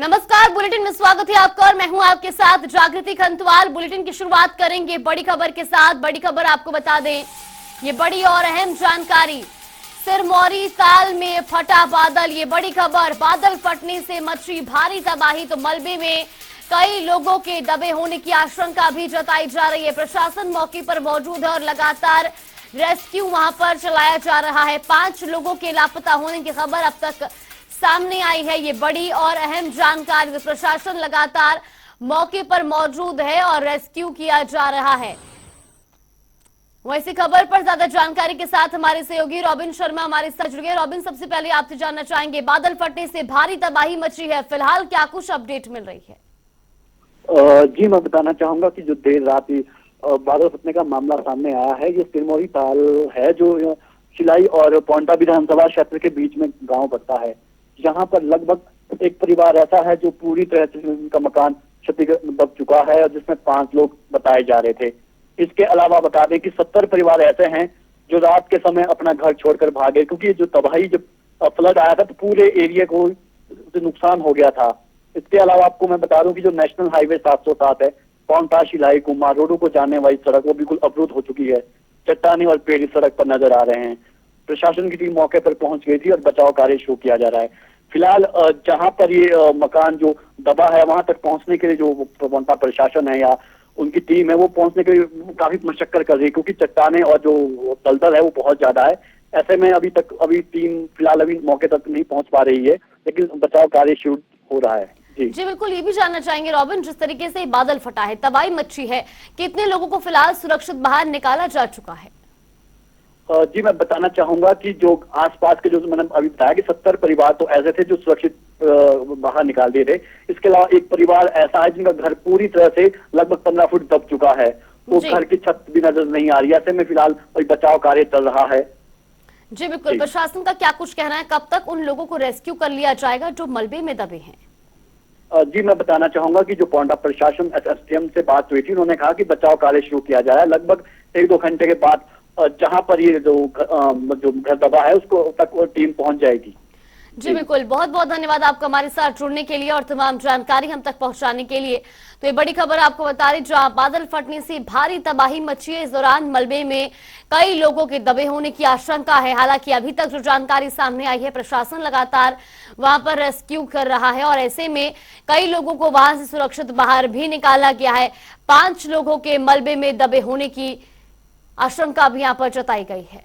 नमस्कार, बुलेटिन में स्वागत है आपका और मैं हूं आपके साथ जागृति खंतवाल। बुलेटिन की शुरुआत करेंगे बड़ी खबर के साथ। बड़ी खबर आपको बता दें, ये बड़ी और अहम जानकारी। सिरमौरी ताल में फटा बादल, ये बड़ी खबर। बादल फटने से मची भारी तबाही, तो मलबे में कई लोगों के दबे होने की आशंका भी जताई जा रही है। प्रशासन मौके पर मौजूद है और लगातार रेस्क्यू वहां पर चलाया जा रहा है। 5 लोगों के लापता होने की खबर अब तक सामने आई है। ये बड़ी और अहम जानकारी। प्रशासन लगातार मौके पर मौजूद है और रेस्क्यू किया जा रहा है। वैसी खबर पर ज्यादा जानकारी के साथ हमारे सहयोगी रॉबिन शर्मा हमारे साथ जुड़ गए। रॉबिन, सबसे पहले आपसे जानना चाहेंगे, बादल फटने से भारी तबाही मची है, फिलहाल क्या कुछ अपडेट मिल रही है? जी, मैं बताना चाहूंगा कि जो देर रात बादल फटने का मामला सामने आया है, ये सिरमौरी ताल है जो शिलाई और पौंटा विधानसभा क्षेत्र के बीच में गांव पड़ता है। यहाँ पर लगभग एक परिवार ऐसा है जो पूरी तरह से उनका मकान क्षतिग्रस्त दब चुका है और जिसमें 5 लोग बताए जा रहे थे। इसके अलावा बता दें कि 70 परिवार ऐसे हैं जो रात के समय अपना घर छोड़कर भागे, क्योंकि जो तबाही जब फ्लड आया था तो पूरे एरिया को नुकसान हो गया था। इसके अलावा आपको मैं बता दूं कि जो नेशनल हाईवे 707 है, पौंटा शिलाई कुमार रोडों को जाने वाली सड़क, वो बिल्कुल अवरुद्ध हो चुकी है। चट्टाने और पेड़ इस सड़क पर नजर आ रहे हैं। प्रशासन की टीम मौके पर पहुंच गई थी और बचाव कार्य शुरू किया जा रहा है। फिलहाल जहां पर ये मकान जो दबा है, वहां तक पहुंचने के लिए जो पौंटा प्रशासन है या उनकी टीम है, वो पहुंचने के लिए काफी मशक्कत कर रही है, क्योंकि चट्टाने और जो दलदल है वो बहुत ज्यादा है। ऐसे में अभी टीम फिलहाल अभी मौके तक नहीं पहुंच पा रही है, लेकिन बचाव कार्य शुरू हो रहा है। जी बिल्कुल, ये भी जानना चाहेंगे रॉबिन, जिस तरीके से बादल फटा है, तबाही मची है, कितने लोगों को फिलहाल सुरक्षित बाहर निकाला जा चुका है? जी, मैं बताना चाहूंगा कि जो आसपास के जो मैंने अभी बताया कि 70 परिवार तो ऐसे थे जो सुरक्षित बाहर निकाल दिए थे। इसके अलावा एक परिवार ऐसा है जिनका घर पूरी तरह से लगभग 15 फुट दब चुका है, तो घर की छत भी नजर नहीं आ रही है। ऐसे में फिलहाल बचाव कार्य चल रहा है। जी बिल्कुल, प्रशासन का क्या कुछ कहना है, कब तक उन लोगों को रेस्क्यू कर लिया जाएगा जो मलबे में दबे हैं? जी, मैं बताना चाहूंगा कि जो पौंटा प्रशासन एसडीएम से बात हुई थी, उन्होंने कहा कि बचाव कार्य शुरू किया जा रहा है। लगभग 1-2 घंटे के बाद जहां पर ये जो घर दबा है उसको तक वो टीम पहुंच जाएगी। जी बिल्कुल, बहुत बहुत धन्यवाद आपका हमारे साथ जुड़ने के लिए और तमाम जानकारी हम तक पहुंचाने के लिए। तो ये बड़ी खबर आपको बता रही, जहां बादल फटने से भारी तबाही मची है, इस दौरान मलबे में कई लोगों के दबे होने की आशंका है। हालांकि अभी तक जो जानकारी सामने आई है, प्रशासन लगातार वहां पर रेस्क्यू कर रहा है और ऐसे में कई लोगों को वहां से सुरक्षित बाहर भी निकाला गया है। 5 लोगों के मलबे में दबे होने की आशंका भी यहां पर जताई गई है।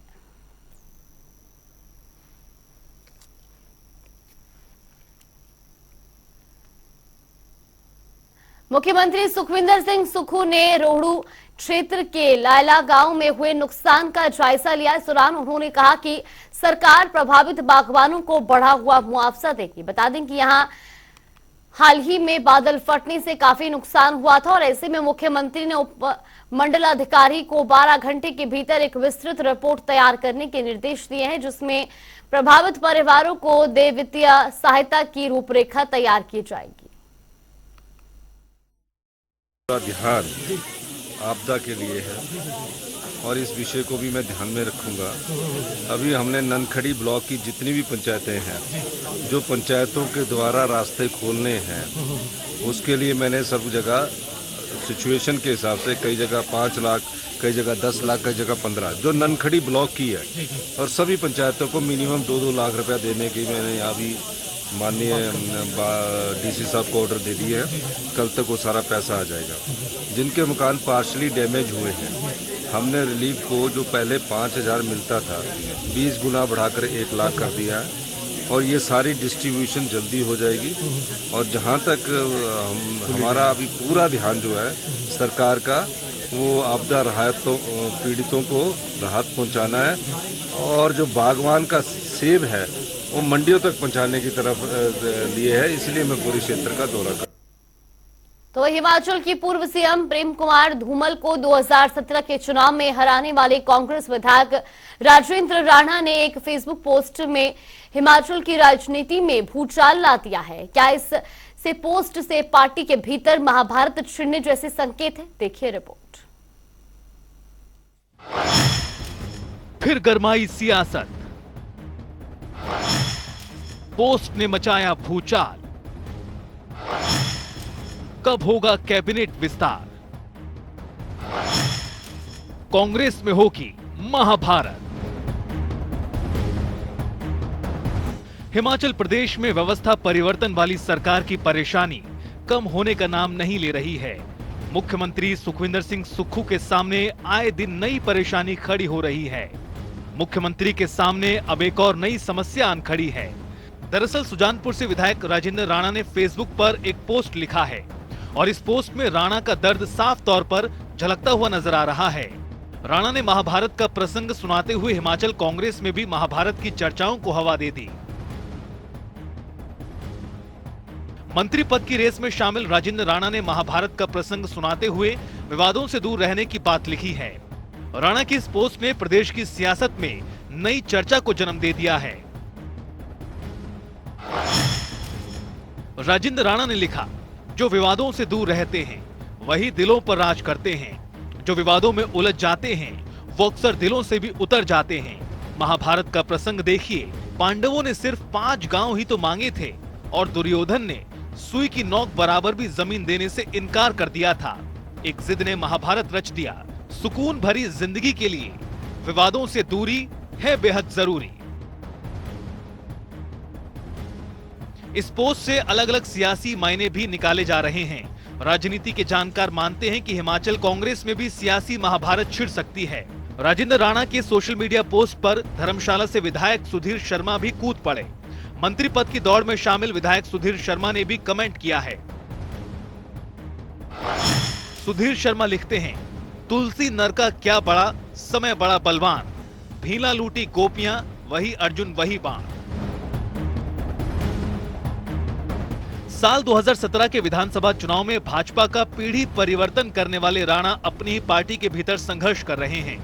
मुख्यमंत्री सुखविंदर सिंह सुक्खू ने रोहड़ू क्षेत्र के लायला गांव में हुए नुकसान का जायजा लिया। इस दौरान उन्होंने कहा कि सरकार प्रभावित बागवानों को बढ़ा हुआ मुआवजा देगी। बता दें कि यहां हाल ही में बादल फटने से काफी नुकसान हुआ था और ऐसे में मुख्यमंत्री ने उप मंडलाधिकारी को 12 घंटे के भीतर एक विस्तृत रिपोर्ट तैयार करने के निर्देश दिए हैं, जिसमें प्रभावित परिवारों को देय वित्तीय सहायता की रूपरेखा तैयार की जाएगी। ध्यान आपदा के लिए है और इस विषय को भी मैं ध्यान में रखूंगा। अभी हमने ननखड़ी ब्लॉक की जितनी भी पंचायतें हैं, जो पंचायतों के द्वारा रास्ते खोलने हैं, उसके लिए मैंने सब जगह सिचुएशन के हिसाब से कई जगह 5 लाख, कई जगह 10 लाख, कई जगह 15, जो ननखड़ी ब्लॉक की है, और सभी पंचायतों को मिनिमम 2-2 लाख रुपया देने की मैंने अभी माननीय डीसी साहब को ऑर्डर दे दिए है। कल तक वो सारा पैसा आ जाएगा। जिनके मकान पार्शली डैमेज हुए हैं, हमने रिलीफ को जो पहले 5,000 मिलता था 20 गुना बढ़ाकर 1 लाख कर दिया है और ये सारी डिस्ट्रीब्यूशन जल्दी हो जाएगी। और जहाँ तक हमारा अभी पूरा ध्यान जो है सरकार का, वो आपदा राहतों पीड़ितों को राहत पहुँचाना है और जो बागवान का सेब है वो मंडियों तक पहुंचाने की तरफ लिए है। इसलिए मैं पूरे क्षेत्र का दौरा कर। तो हिमाचल की पूर्व सीएम प्रेम कुमार धूमल को 2017 के चुनाव में हराने वाले कांग्रेस विधायक राजेंद्र राणा ने एक फेसबुक पोस्ट में हिमाचल की राजनीति में भूचाल ला दिया है। क्या इस से पोस्ट से पार्टी के भीतर महाभारत छिड़ने जैसे संकेत है? देखिए रिपोर्ट। फिर गरमाई सियासत, पोस्ट ने मचाया भूचाल। कब होगा कैबिनेट विस्तार? कांग्रेस में होगी महाभारत। हिमाचल प्रदेश में व्यवस्था परिवर्तन वाली सरकार की परेशानी कम होने का नाम नहीं ले रही है। मुख्यमंत्री सुखविंदर सिंह सुक्खू के सामने आए दिन नई परेशानी खड़ी हो रही है। मुख्यमंत्री के सामने अब एक और नई समस्या आन खड़ी है। दरअसल सुजानपुर से विधायक राजेंद्र राणा ने फेसबुक पर एक पोस्ट लिखा है और इस पोस्ट में राणा का दर्द साफ तौर पर झलकता हुआ नजर आ रहा है। राणा ने महाभारत का प्रसंग सुनाते हुए हिमाचल कांग्रेस में भी महाभारत की चर्चाओं को हवा दे दी। मंत्री पद की रेस में शामिल राजेंद्र राणा ने महाभारत का प्रसंग सुनाते हुए विवादों से दूर रहने की बात लिखी है। राणा की इस पोस्ट ने प्रदेश की सियासत में नई चर्चा को जन्म दे दिया है। राजेंद्र राणा ने लिखा, जो विवादों से दूर रहते हैं वही दिलों पर राज करते हैं। जो विवादों में उलझ जाते हैं वो अक्सर दिलों से भी उतर जाते हैं। महाभारत का प्रसंग देखिए, पांडवों ने सिर्फ 5 गांव ही तो मांगे थे और दुर्योधन ने सुई की नोक बराबर भी जमीन देने से इनकार कर दिया था। एक जिद ने महाभारत रच दिया। सुकून भरी जिंदगी के लिए विवादों से दूरी है बेहद जरूरी। इस पोस्ट से अलग अलग सियासी मायने भी निकाले जा रहे हैं। राजनीति के जानकार मानते हैं कि हिमाचल कांग्रेस में भी सियासी महाभारत छिड़ सकती है। राजेंद्र राणा के सोशल मीडिया पोस्ट पर धर्मशाला से विधायक सुधीर शर्मा भी कूद पड़े। मंत्री पद की दौड़ में शामिल विधायक सुधीर शर्मा ने भी कमेंट किया है। सुधीर शर्मा लिखते हैं, तुलसी नर का क्या बड़ा, समय बड़ा बलवान, भीला लूटी गोपियां, वही अर्जुन वही बाण। साल 2017 के विधानसभा चुनाव में भाजपा का पीढ़ी परिवर्तन करने वाले राणा अपनी ही पार्टी के भीतर संघर्ष कर रहे हैं।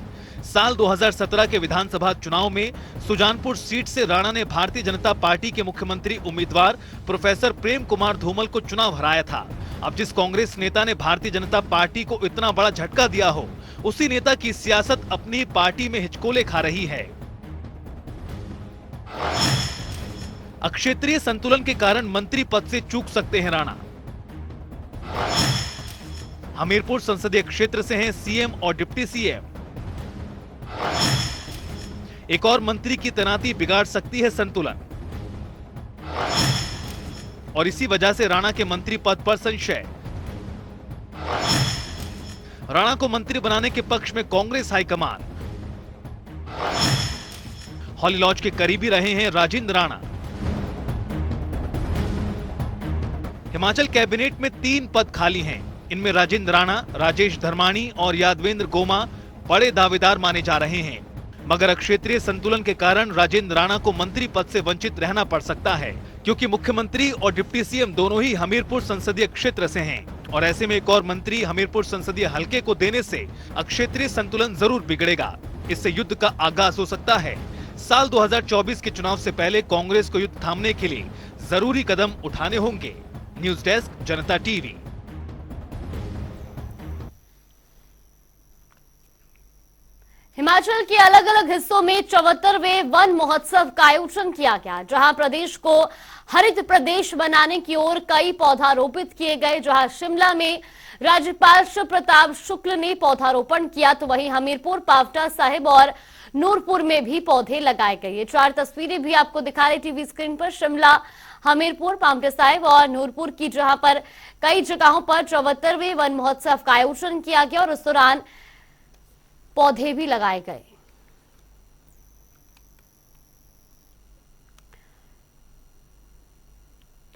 साल 2017 के विधानसभा चुनाव में सुजानपुर सीट से राणा ने भारतीय जनता पार्टी के मुख्यमंत्री उम्मीदवार प्रोफेसर प्रेम कुमार धूमल को चुनाव हराया था। अब जिस कांग्रेस नेता ने भारतीय जनता पार्टी को इतना बड़ा झटका दिया हो, उसी नेता की सियासत अपनी पार्टी में हिचकोले खा रही है। अक्षेत्रीय संतुलन के कारण मंत्री पद से चूक सकते हैं राणा। हमीरपुर संसदीय क्षेत्र से हैं सीएम और डिप्टी सीएम। एक और मंत्री की तैनाती बिगाड़ सकती है संतुलन और इसी वजह से राणा के मंत्री पद पर संशय। राणा को मंत्री बनाने के पक्ष में कांग्रेस हाईकमान। हॉली लॉज के करीबी रहे हैं राजेंद्र राणा। हिमाचल कैबिनेट में 3 पद खाली हैं। इनमें राजेंद्र राणा, राजेश धर्माणी और यादवेंद्र गोमा बड़े दावेदार माने जा रहे हैं। मगर क्षेत्रीय संतुलन के कारण राजेंद्र राणा को मंत्री पद से वंचित रहना पड़ सकता है, क्योंकि मुख्यमंत्री और डिप्टी सीएम दोनों ही हमीरपुर संसदीय क्षेत्र से हैं और ऐसे में एक और मंत्री हमीरपुर संसदीय हलके को देने से क्षेत्रीय संतुलन जरूर बिगड़ेगा। इससे युद्ध का आगाज हो सकता है। साल 2024 के चुनाव से पहले कांग्रेस को युद्ध थामने के लिए जरूरी कदम उठाने होंगे। न्यूज डेस्क, जनता टीवी। हिमाचल के अलग अलग हिस्सों में 74वें वन महोत्सव का आयोजन किया गया, जहां प्रदेश को हरित प्रदेश बनाने की ओर कई पौधारोपित किए गए। जहां शिमला में राज्यपाल शिव प्रताप शुक्ल ने पौधारोपण किया, तो वहीं हमीरपुर, पावटा साहिब और नूरपुर में भी पौधे लगाए गए। ये 4 तस्वीरें भी आपको दिखा रहे टीवी स्क्रीन पर। शिमला, हमीरपुर, पावटा साहिब और नूरपुर की, जहां पर कई जगहों पर 74वें वन महोत्सव का आयोजन किया गया और उस दौरान पौधे भी लगाए गए।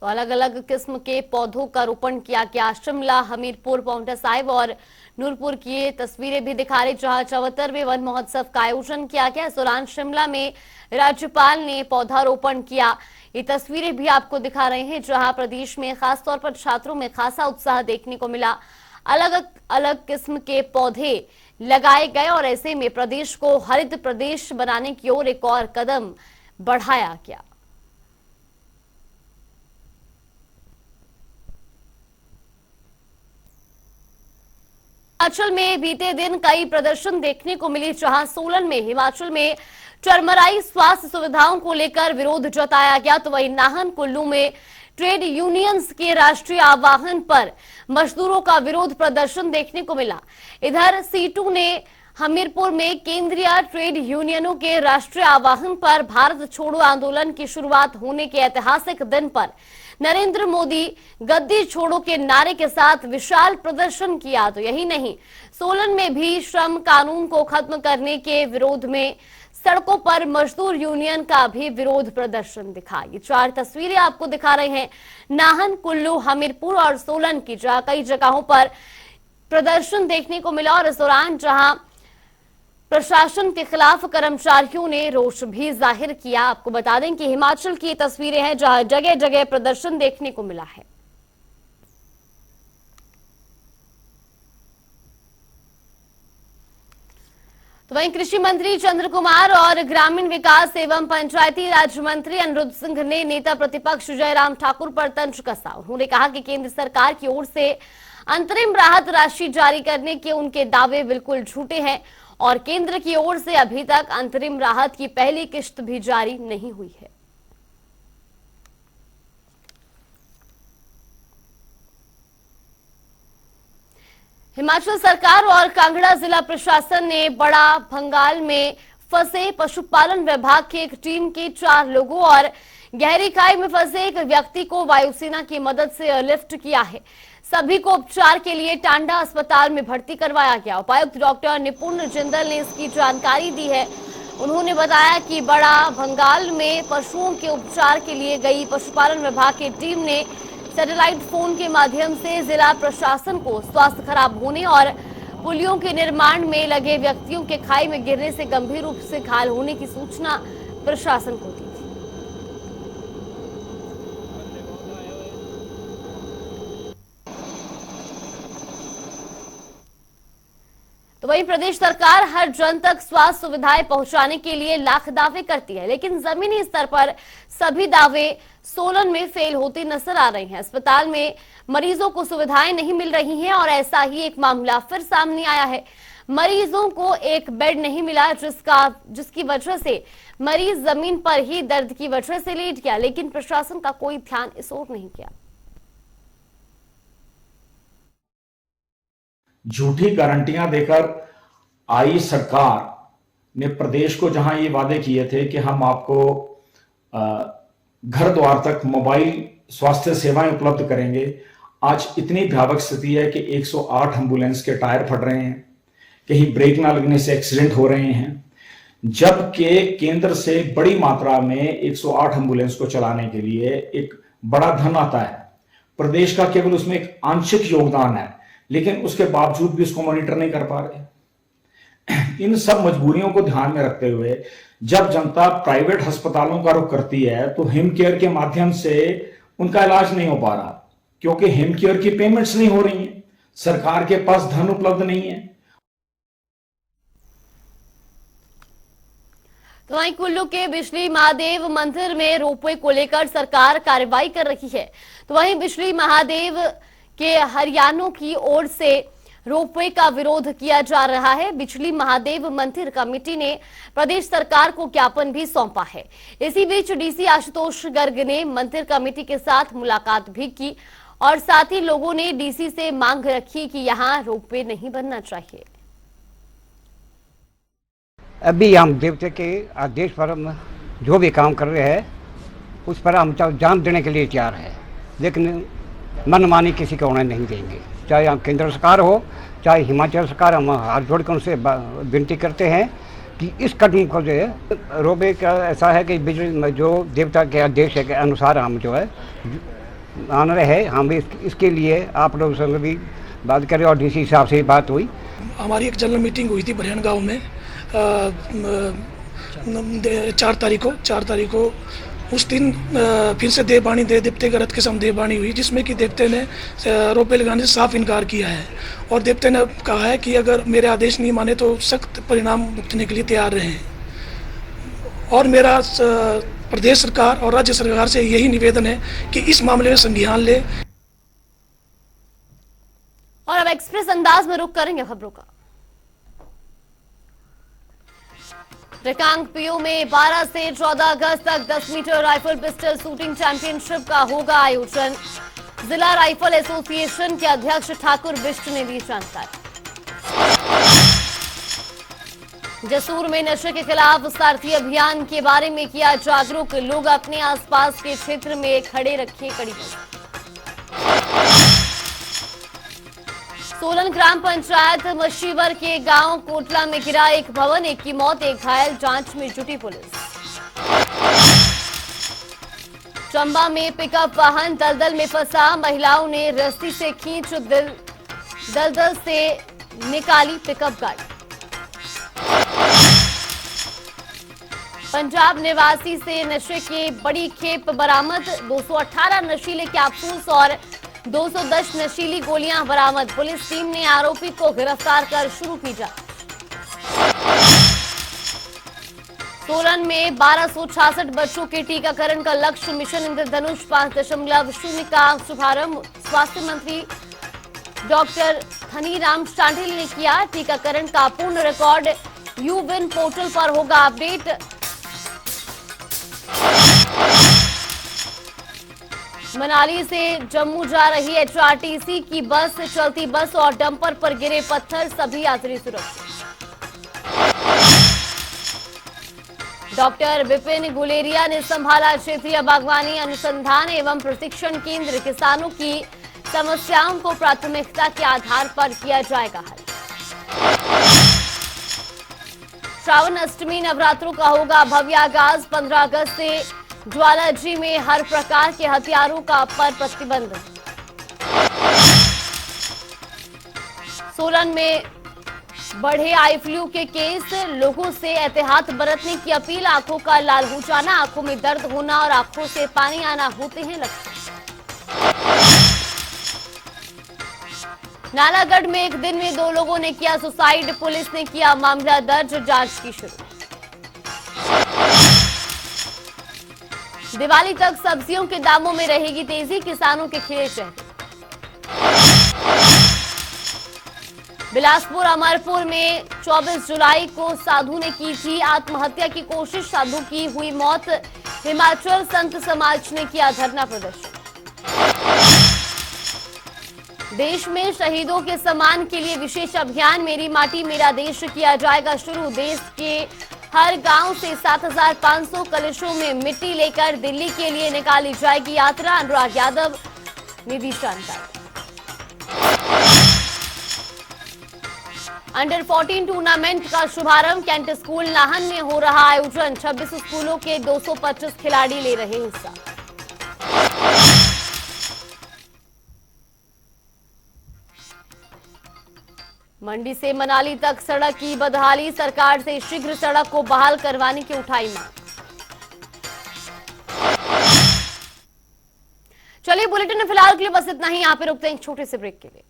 तो अलग अलग किस्म के पौधों का रोपण किया गया। शिमला, हमीरपुर, पावटा साहिब और नूरपुर की ये तस्वीरें भी दिखा रही, जहां 74वें वन महोत्सव का आयोजन किया गया। इस दौरान शिमला में राज्यपाल ने पौधारोपण किया। ये तस्वीरें भी आपको दिखा रहे हैं, जहां प्रदेश में खासतौर पर छात्रों में खासा उत्साह देखने को मिला। अलग अलग किस्म के पौधे लगाए गए और ऐसे में प्रदेश को हरित प्रदेश बनाने की ओर एक और कदम बढ़ाया गया। हिमाचल में बीते दिन कई प्रदर्शन देखने को मिले, जहां सोलन में हिमाचल में चरमराई स्वास्थ्य सुविधाओं को लेकर विरोध जताया गया, तो वहीं नाहन, कुल्लू में ट्रेड यूनियंस के राष्ट्रीय आह्वान पर मजदूरों का विरोध प्रदर्शन देखने को मिला। इधर सीटू ने हमीरपुर में केंद्रीय ट्रेड यूनियनों के राष्ट्रीय आह्वान पर भारत छोड़ो आंदोलन की शुरुआत होने के ऐतिहासिक दिन पर नरेंद्र मोदी गद्दी छोड़ो के नारे के साथ विशाल प्रदर्शन किया। तो यही नहीं, सोलन में भी श्रम कानून को खत्म करने के विरोध में सड़कों पर मजदूर यूनियन का भी विरोध प्रदर्शन दिखा। ये 4 तस्वीरें आपको दिखा रहे हैं नाहन, कुल्लू, हमीरपुर और सोलन की, जहां कई जगहों पर प्रदर्शन देखने को मिला। और इस दौरान जहां प्रशासन के खिलाफ कर्मचारियों ने रोष भी जाहिर किया। आपको बता दें कि हिमाचल की ये तस्वीरें हैं जहां जगह जगह प्रदर्शन देखने को मिला है। तो वहीं कृषि मंत्री चंद्र कुमार और ग्रामीण विकास एवं पंचायती राज मंत्री अनिरुद्ध सिंह ने नेता प्रतिपक्ष जयराम ठाकुर पर तंज कसा। उन्होंने कहा कि केंद्र सरकार की ओर से अंतरिम राहत राशि जारी करने के उनके दावे बिल्कुल झूठे हैं और केंद्र की ओर से अभी तक अंतरिम राहत की पहली किश्त भी जारी नहीं हुई है। हिमाचल सरकार और कांगड़ा जिला प्रशासन ने बड़ा भंगाल में फंसे पशुपालन विभाग की एक टीम के 4 लोगों और गहरी खाई में फंसे एक व्यक्ति को वायुसेना की मदद से एयरलिफ्ट किया है। सभी को उपचार के लिए टांडा अस्पताल में भर्ती करवाया गया। उपायुक्त डॉक्टर निपुण जिंदल ने इसकी जानकारी दी है। उन्होंने बताया कि बड़ा भंगाल में पशुओं के उपचार के लिए गई पशुपालन विभाग की टीम ने सैटेलाइट फोन के माध्यम से जिला प्रशासन को स्वास्थ्य खराब होने और पुलियों के निर्माण में लगे व्यक्तियों के खाई में गिरने से गंभीर रूप से घायल होने की सूचना प्रशासन को दी। तो वहीं प्रदेश सरकार हर जन तक स्वास्थ्य सुविधाएं पहुंचाने के लिए लाख दावे करती है, लेकिन जमीनी स्तर पर सभी दावे सोलन में फेल होते नजर आ रहे हैं। अस्पताल में मरीजों को सुविधाएं नहीं मिल रही हैं और ऐसा ही एक मामला फिर सामने आया है। मरीजों को एक बेड नहीं मिला, जिसकी वजह से मरीज जमीन पर ही दर्द की वजह से लेट गया, लेकिन प्रशासन का कोई ध्यान इस ओर नहीं किया। झूठी गारंटियां देकर आई सरकार ने प्रदेश को जहां ये वादे किए थे कि हम आपको घर द्वार तक मोबाइल स्वास्थ्य सेवाएं उपलब्ध करेंगे, आज इतनी भयावह स्थिति है कि 108 एम्बुलेंस के टायर फट रहे हैं, कहीं ब्रेक ना लगने से एक्सीडेंट हो रहे हैं, जबकि केंद्र से बड़ी मात्रा में 108 एम्बुलेंस को चलाने के लिए एक बड़ा धन आता है। प्रदेश का केवल उसमें एक आंशिक योगदान है, लेकिन उसके बावजूद भी उसको मॉनिटर नहीं कर पा रहे। इन सब मजबूरियों को ध्यान में रखते हुए जब जनता प्राइवेट अस्पतालों का रुख करती है तो हिम केयर के माध्यम से उनका इलाज नहीं हो पा रहा, क्योंकि हिम केयर की पेमेंट्स नहीं हो रही हैं, सरकार के पास धन उपलब्ध नहीं है। तो वहीं कुल्लू के बिजली महादेव मंदिर में रोपवे को लेकर सरकार कार्रवाई कर रही है। तो वहीं बिजली महादेव के हरियाणों की ओर से रोपवे का विरोध किया जा रहा है। बिजली महादेव मंदिर कमेटी ने प्रदेश सरकार को ज्ञापन भी सौंपा है। इसी बीच डीसी आशुतोष गर्ग ने मंदिर कमेटी के साथ मुलाकात भी की और साथ ही लोगों ने डीसी से मांग रखी कि यहां रोपवे नहीं बनना चाहिए। अभी हम देवते के आदेश पर हम जो भी काम कर रहे हैं उस पर हम जान देने के लिए तैयार है, लेकिन मनमानी किसी को होने नहीं देंगे। चाहे हम केंद्र सरकार हो चाहे हिमाचल सरकार, हम हाथ जोड़ कर उनसे विनती करते हैं कि इस कदम को जो है रोपवे का ऐसा है कि बिजली जो देवता के आदेश के अनुसार हम जो है मान रहे हैं। हम इसके लिए आप लोगों से भी बात करें और डीसी साहब से बात हुई। हमारी एक जनरल मीटिंग हुई थी बरहन गाँव में 4 तारीख को। उस दिन फिर से देववाणी देवते के रथ के सामने देववाणी हुई, जिसमें कि देवते ने रोपवे लगाने से साफ इनकार किया है और देवते ने कहा है कि अगर मेरे आदेश नहीं माने तो सख्त परिणाम भुगतने के लिए तैयार रहें। और मेरा प्रदेश सरकार और राज्य सरकार से यही निवेदन है कि इस मामले में संज्ञान ले। और अब एक्सप्रेस अंदाज में रुख करेंगे खबरों का। रिकांगपिओ में 12 से 14 अगस्त तक 10 metre rifle pistol shooting championship का होगा आयोजन। जिला राइफल एसोसिएशन के अध्यक्ष ठाकुर बिष्ट ने दी जानकारी। जसूर में नशे के खिलाफ सारथी अभियान के बारे में किया जागरूक, लोग अपने आसपास के क्षेत्र में खड़े रखें कड़ी नजर। सोलन ग्राम पंचायत मशीवर के गांव कोटला में गिरा एक भवन, एक की मौत, एक घायल, जांच में जुटी पुलिस। चंबा में पिकअप वाहन दलदल में फंसा, महिलाओं ने रस्सी से खींच दलदल से निकाली पिकअप गाड़ी। पंजाब निवासी से नशे की बड़ी खेप बरामद, 218 नशीले कैप्सूल्स और 210 नशीली गोलियां बरामद। पुलिस टीम ने आरोपी को गिरफ्तार कर शुरू की जांच। सोलन में 1266 बच्चों के टीकाकरण का लक्ष्य, मिशन इंद्रधनुष 5.0 का शुभारंभ स्वास्थ्य मंत्री डॉक्टर धनीराम शांडिल ने किया। टीकाकरण का पूर्ण रिकॉर्ड यूविन पोर्टल पर होगा अपडेट। मनाली से जम्मू जा रही एचआरटीसी की बस, चलती बस और डंपर पर गिरे पत्थर, सभी यात्री सुरक्षित। डॉक्टर विपिन गुलेरिया ने संभाला क्षेत्रीय बागवानी अनुसंधान एवं प्रशिक्षण केंद्र, किसानों की समस्याओं को प्राथमिकता के आधार पर किया जाएगा हल। श्रावण अष्टमी नवरात्रों का होगा भव्य आगाज, 15 अगस्त से ज्वालाजी में हर प्रकार के हथियारों का पर प्रतिबंध। सोलन में बढ़े आई फ्लू के केस, लोगों से एहतियात बरतने की अपील। आंखों का लाल हो जाना, आंखों में दर्द होना और आंखों से पानी आना होते हैं लक्षण। नालागढ़ में एक दिन में 2 लोगों ने किया सुसाइड, पुलिस ने किया मामला दर्ज, जांच की शुरू। दिवाली तक सब्जियों के दामों में रहेगी तेजी, किसानों के खिले चेहरे। बिलासपुर अमरपुर में 24 जुलाई को साधु ने की थी आत्महत्या की कोशिश, साधु की हुई मौत। हिमाचल संत समाज ने किया धरना प्रदर्शन। देश में शहीदों के सम्मान के लिए विशेष अभियान मेरी माटी मेरा देश किया जाएगा शुरू। देश के हर गांव से 7500 कलशों में मिट्टी लेकर दिल्ली के लिए निकाली जाएगी यात्रा। अनुराग यादव ने दी जानकारी। अंडर 14 टूर्नामेंट का शुभारंभ कैंट स्कूल नाहन में हो रहा आयोजन, 26 स्कूलों के 225 खिलाड़ी ले रहे हिस्सा। मंडी से मनाली तक सड़क की बदहाली, सरकार से शीघ्र सड़क को बहाल करवाने की उठाई मांग। चलिए बुलेटिन में फिलहाल के लिए बस इतना ही, यहाँ पे रुकते हैं एक छोटे से ब्रेक के लिए।